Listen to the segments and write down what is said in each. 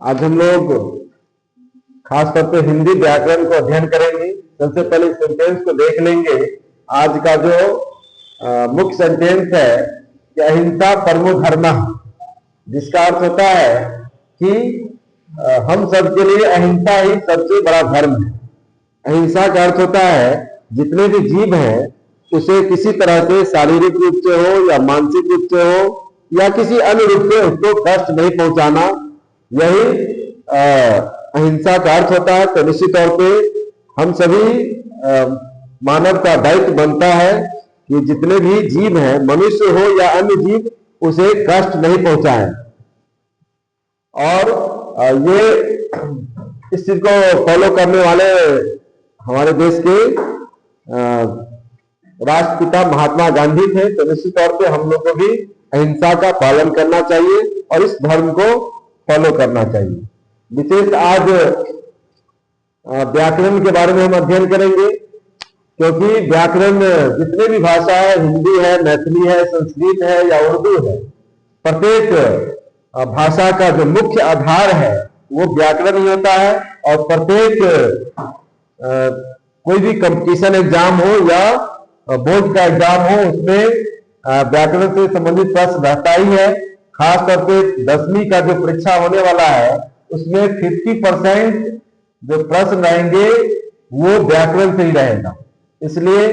आज हम लोग खासतौर पे हिंदी व्याकरण को अध्ययन करेंगे। सबसे पहले सेंटेंस को देख लेंगे। आज का जो मुख्य सेंटेंस है कि अहिंसा परमो धर्मः, जिसका अर्थ होता है कि हम सबके लिए अहिंसा ही सबसे बड़ा धर्म है। अहिंसा का अर्थ होता है जितने भी जीव हैं उसे किसी तरह से शारीरिक रूप से हो या मानसिक रूप से हो या किसी अन्य रूप से उसको कष्ट नहीं पहुंचाना, यही अहिंसा का अर्थ होता है। तो निश्चित तौर पे हम सभी मानव का दायित्व बनता है कि जितने भी जीव हैं, मनुष्य हो या अन्य जीव, उसे कष्ट नहीं पहुंचाएं। और ये इस चीज को फॉलो करने वाले हमारे देश के राष्ट्रपिता महात्मा गांधी थे। तो निश्चित तौर पे हम लोग को भी अहिंसा का पालन करना चाहिए और इस धर्म को फॉलो करना चाहिए। विशेष आज व्याकरण के बारे में हम अध्ययन करेंगे, क्योंकि व्याकरण जितने भी भाषा है, हिंदी है, मैथिली है, संस्कृत है या उर्दू है, प्रत्येक भाषा का जो मुख्य आधार है वो व्याकरण ही होता है। और प्रत्येक कोई भी कंपटीशन एग्जाम हो या बोर्ड का एग्जाम हो, उसमें व्याकरण से संबंधित प्रश्न रहता ही है। खासतौर पे 10वीं का जो परीक्षा होने वाला है उसमें 50% जो प्रश्न रहेंगे वो व्याकरण से ही रहेगा। इसलिए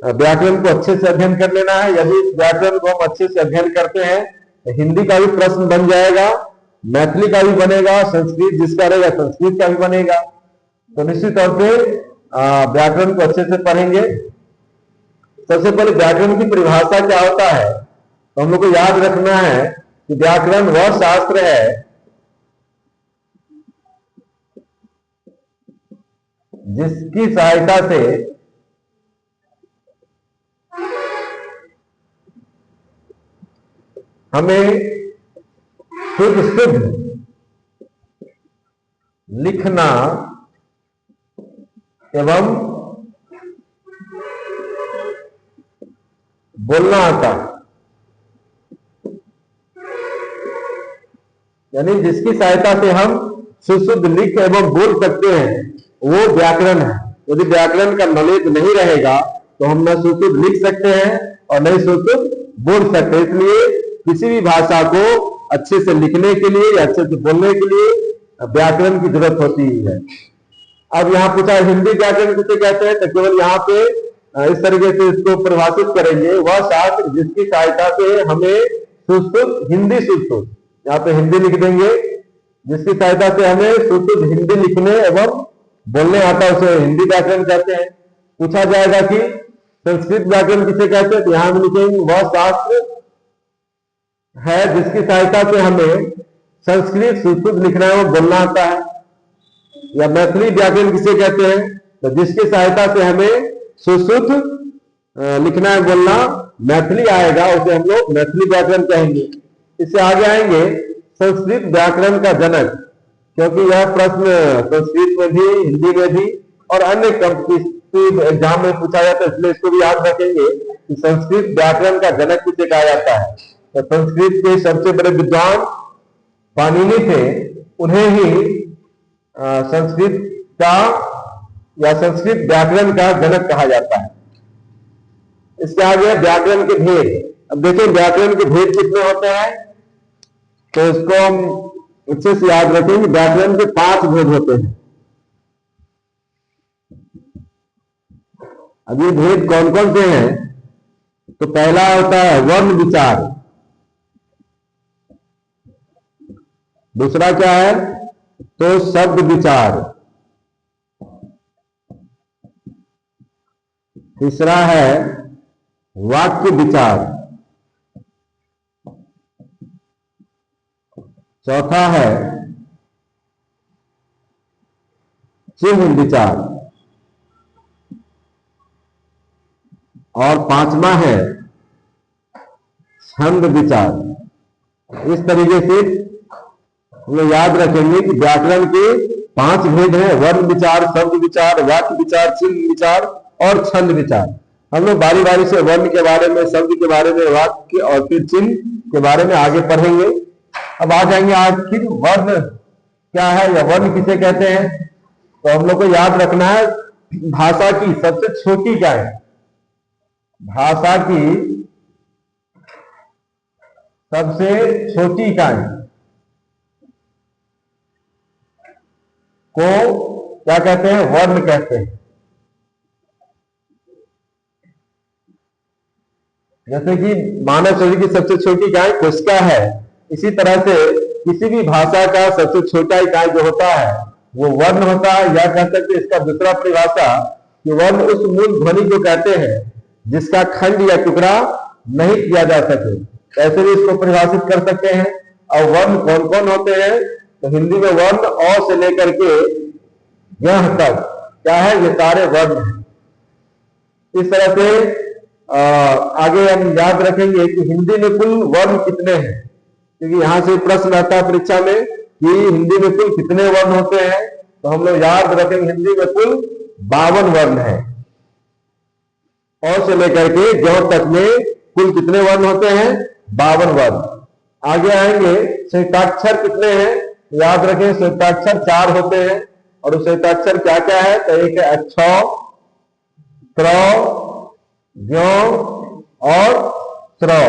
व्याकरण को अच्छे से अध्ययन कर लेना है। यदि व्याकरण को हम अच्छे से अध्ययन करते हैं तो हिंदी का भी प्रश्न बन जाएगा, मैथिली का भी बनेगा, संस्कृत जिसका रहेगा संस्कृत का भी बनेगा। तो निश्चित तौर पे व्याकरण को अच्छे से पढ़ेंगे। सबसे पहले व्याकरण की परिभाषा क्या होता है, तो हम लोग को याद रखना है कि व्याकरण वह शास्त्र है जिसकी सहायता से हमें शुद्ध लिखना एवं बोलना आता है। यानी जिसकी सहायता से हम शुद्ध लिख एवं बोल सकते हैं वो व्याकरण है। यदि व्याकरण का नॉलेज नहीं रहेगा तो हम न शुद्ध लिख सकते हैं और नहीं शुद्ध बोल सकते। इसलिए किसी भी भाषा को अच्छे से लिखने के लिए या अच्छे से बोलने के लिए व्याकरण की जरूरत होती है। अब यहाँ पूछा हिंदी व्याकरण किसे कहते हैं, तो केवल यहाँ पे इस तरीके से इसको परिभाषित करेंगे, वह शास्त्र जिसकी सहायता से हमें सुश्रुत हिंदी सुश्रुत, यहाँ पे हिंदी लिख देंगे, जिसकी सहायता से हमें सुश्रुत हिंदी लिखने एवं बोलने आता है उसे हिंदी व्याकरण कहते हैं। पूछा जाएगा कि संस्कृत व्याकरण किसे कहते हैं, तो यहाँ हम लिखेंगे वह शास्त्र है जिसकी सहायता से हमें संस्कृत सुश्रुत लिखना एवं बोलना आता है। या मैथिली व्याकरण किसे कहते हैं, तो जिसकी सहायता से हमें सुश्रुत लिखना है बोलना मैथिली आएगा, उसे हम लोग मैथिली व्याकरण कहेंगे। इससे आगे आएंगे संस्कृत व्याकरण का जनक, क्योंकि यह प्रश्न संस्कृत में भी, हिंदी में भी और अन्य कॉम्पिटिटिव एग्जाम में पूछा जाता है, इसलिए इसको भी याद रखेंगे कि संस्कृत व्याकरण का जनक किसे कहा जाता है। तो संस्कृत के सबसे बड़े विद्वान पाणिनि थे, उन्हें ही संस्कृत का या संस्कृत व्याकरण का जनक कहा जाता है। इसके आगे व्याकरण के भेद। अब देखिए व्याकरण के भेद कितने होते हैं, तो इसको हम अच्छे से याद रखेंगे। व्याकरण के 5 भेद होते हैं। अब ये भेद कौन कौन से हैं, तो पहला होता है वर्ण विचार। दूसरा क्या है, तो शब्द विचार। तीसरा है वाक्य विचार। चौथा है चिन्ह विचार और 5वां है छंद विचार। इस तरीके से हम लोग याद रखेंगे कि व्याकरण के 5 भेद हैं, वर्ण विचार, शब्द विचार, वाक्य विचार, चिन्ह विचार और छंद विचार। हम लोग बारी बारी से वर्ण के बारे में, शब्द के बारे में, वाक्य और फिर चिन्ह के बारे में आगे पढ़ेंगे। अब आ जाएंगे आखिर वर्ण क्या है या वर्ण किसे कहते हैं। तो हम लोग को याद रखना है भाषा की सबसे छोटी क्या है, भाषा की सबसे छोटी इकाई को क्या कहते हैं, वर्ण कहते हैं। जैसे कि मानव शरीर की सबसे छोटी इकाई कोशिका है, इसी तरह से किसी भी भाषा का सबसे छोटा इकाई जो होता है वो वर्ण होता है। या कह सकते इसका दूसरा परिभाषा कि वर्ण उस मूल ध्वनि को कहते हैं जिसका खंड या टुकड़ा नहीं किया जा सके, ऐसे भी इसको परिभाषित कर सकते हैं। और वर्ण कौन कौन होते हैं, तो हिंदी में वर्ण अ से लेकर के यह तक क्या है, ये सारे वर्ण हैं। इस तरह से आगे हम याद रखेंगे कि हिंदी में कुल वर्ण कितने हैं, क्योंकि यहां से प्रश्न आता है परीक्षा में कि हिंदी में कुल कितने वर्ण होते हैं। तो हम लोग याद रखेंगे हिंदी में कुल 52 वर्ण है। और से लेकर के ज्यों तक में कुल कितने वर्ण होते हैं, 52 वर्ण। आगे आएंगे संयुक्ताक्षर कितने हैं, याद रखें संयुक्ताक्षर 4 होते हैं। और संयुक्ताक्षर क्या क्या है, तो एक है अक्ष, त्र, ज्ञ और श्रव,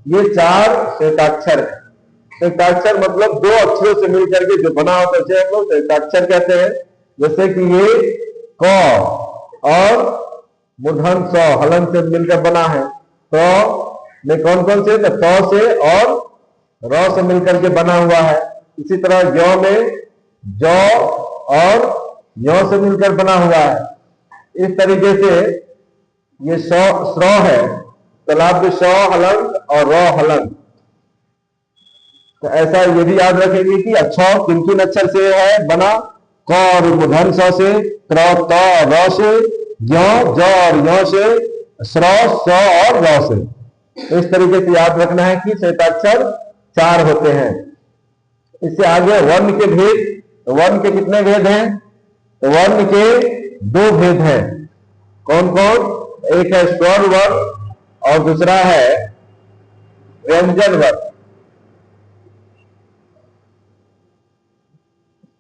ये 4 संयुक्ताक्षर है। संयुक्ताक्षर मतलब 2 अक्षरों से मिलकर के जो बना होता है हम लोग संयुक्ताक्षर कहते हैं। जैसे कि ये क और मूर्धन स हलन से मिलकर बना है। तो में कौन कौन से, तो क से और र से मिलकर के बना हुआ है। इसी तरह ज्ञ में ज और य से मिलकर बना हुआ है। इस तरीके से ये स्र है, तालाब स हलंत और र हलंत। तो ऐसा ये भी याद रखेंगे कि अक्षर किन किन अक्षर से है बना, क और मूर्धन स से, त्र त र से, ज और य से, स्र स और र से। इस तरीके से याद रखना है कि संयुक्ताक्षर 4 होते हैं। इससे आगे वर्ण के भेद, वर्ण के कितने भेद हैं, तो वर्ण के 2 भेद हैं। कौन कौन, एक है स्वर वर्ण और दूसरा है व्यंजन वर्ण।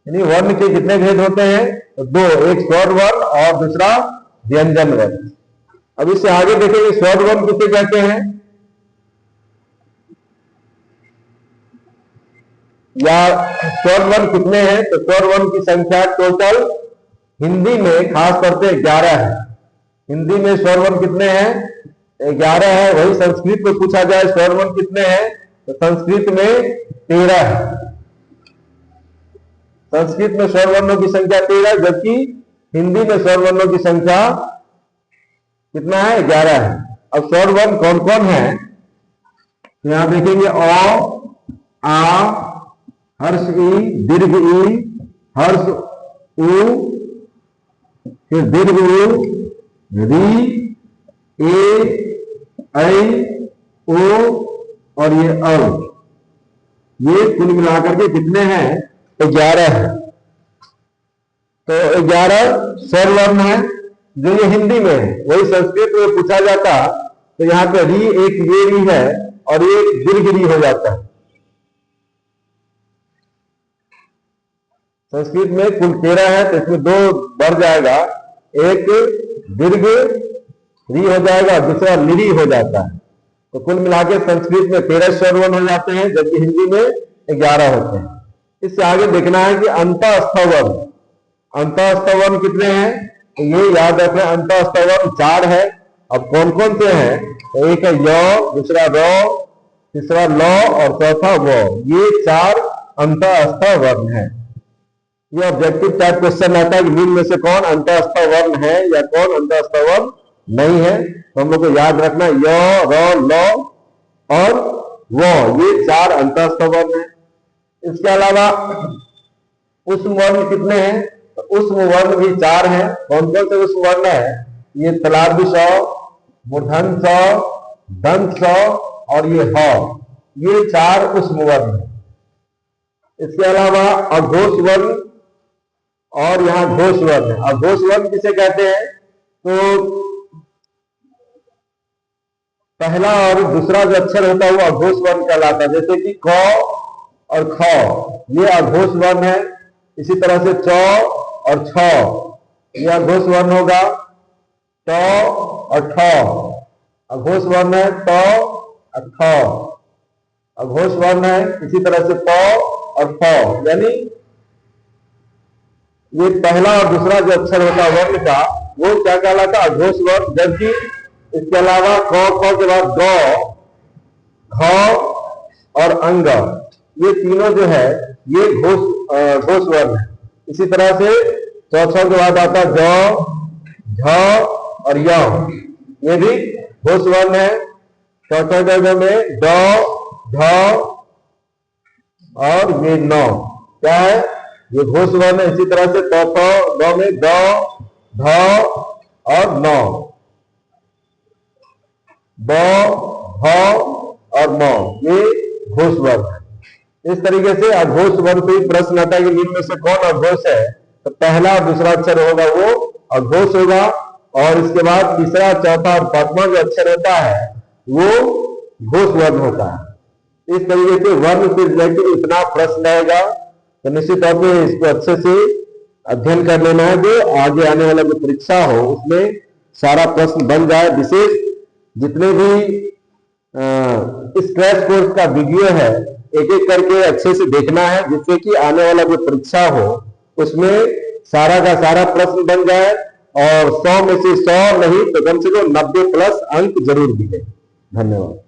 यानी वर्ण के कितने भेद होते हैं, तो 2, एक स्वर वर्ण और दूसरा व्यंजन वर्ण। अब इससे आगे देखेंगे स्वर वर्ण किसे कहते हैं, या स्वर वर्ण कितने हैं, तो स्वर वर्ण की संख्या टोटल हिंदी में खास तौर से 11 है। हिंदी में स्वर वर्ण कितने हैं, 11 है। वही संस्कृत में पूछा जाए स्वर वर्ण कितने हैं, तो संस्कृत में 13 है। संस्कृत में स्वर वर्णों की संख्या 13, जबकि हिंदी में स्वर वर्णों की संख्या कितना है, 11 है। अब स्वर वर्ण कौन कौन है, तो यहां देखेंगे अ, आ, हर्ष ई, दीर्घ ई, हर्ष उ, फिर दीर्घ उ, री, ए, ऐ, ओ और ये अ। ये कुल मिलाकर के कितने हैं, 11 है। तो 11 स्वर वर्ण है जो ये हिंदी में है। वही संस्कृत में पूछा जाता तो यहाँ पे री, एक ये री है और ये दीर्घ री हो जाता है। संस्कृत में कुल 13 है, तो इसमें 2 बढ़ जाएगा, एक दीर्घ री हो जाएगा, दूसरा निरी हो जाता है। तो कुल मिलाकर संस्कृत में 13 स्वर वर्ण हो जाते हैं, जबकि हिंदी में 11 होते हैं। इससे आगे देखना है कि अंतःस्थ वर्ण, अंतःस्थ वर्ण कितने हैं, तो ये याद रखना, अंतःस्थ वर्ण 4 है। अब कौन कौन से हैं, तो एक है य, दूसरा र, तीसरा ल और चौथा व। ये 4 अंतःस्थ वर्ण है। ये ऑब्जेक्टिव टाइप क्वेश्चन आता है कि निम्न में से कौन अंतःस्थ वर्ण है या कौन अंतःस्थ वर्ण नहीं है। तो हम लोग को याद रखना य, र, ल और व, ये 4 अंतःस्थ वर्ण है। इसके अलावा उष्म वर्ण कितने हैं, तो उष्म वर्ण भी 4 हैं। कौन कौन से उष्म वर्ण है, ये तलादि स, मूर्धन स, दंत स और ये ह, ये 4 उष्म वर्ण है। इसके अलावा अघोष वर्ण और यहाँ घोष वर्ण है। अघोष वर्ण किसे कहते हैं, तो पहला और दूसरा जो अक्षर होता है वो अघोष वर्ण कहलाता है। जैसे कि क और ख, ये अघोष वर्ण है। इसी तरह से च और छ, ये अघोष वर्ण होगा। ट और ठ अघोष वर्ण है। ट और ठ अघोष वर्ण है। इसी तरह से प और फ, यानी ये पहला और दूसरा जो अक्षर होता है वर्ण का, वो क्या कहलाता है? अघोष वर्ण। जबकि इसके अलावा क, ख के बाद ग, घ और अंग, ये तीनों जो है ये घोष वर्ण है। इसी तरह से चौथा के बाद आता है ज, झ और य, ये भी घोष वर्ण है। चौथा जगह में ड, ढ और ये न क्या है? ये घोष वर्ण है। इसी तरह से ग में द, ध और न, ब, भ और म, ये घोष वर्ण है। इस तरीके से अघोष वर्ण पे प्रश्न आता है कि निम्न में से कौन अघोष है? तो पहला और दूसरा अक्षर होगा वो अघोष होगा, और इसके बाद तीसरा, चौथा और पांचवा जो अक्षर होता है वो घोष वर्ण होता है। इस तरीके से वर्ण से रिलेटेड इतना प्रश्न रहेगा, तो निश्चित तौर पर इसको अच्छे से अध्ययन कर लेना है, जो आगे आने वाला जो परीक्षा हो उसमें सारा प्रश्न बन जाए। विशेष जितने भी इस क्रैश कोर्स का वीडियो है, एक एक करके अच्छे से देखना है, जिससे कि आने वाला जो परीक्षा हो उसमें सारा का सारा प्रश्न बन जाए, और 100 में से 100 नहीं तो कम से कम 90 प्लस अंक जरूर मिले। धन्यवाद।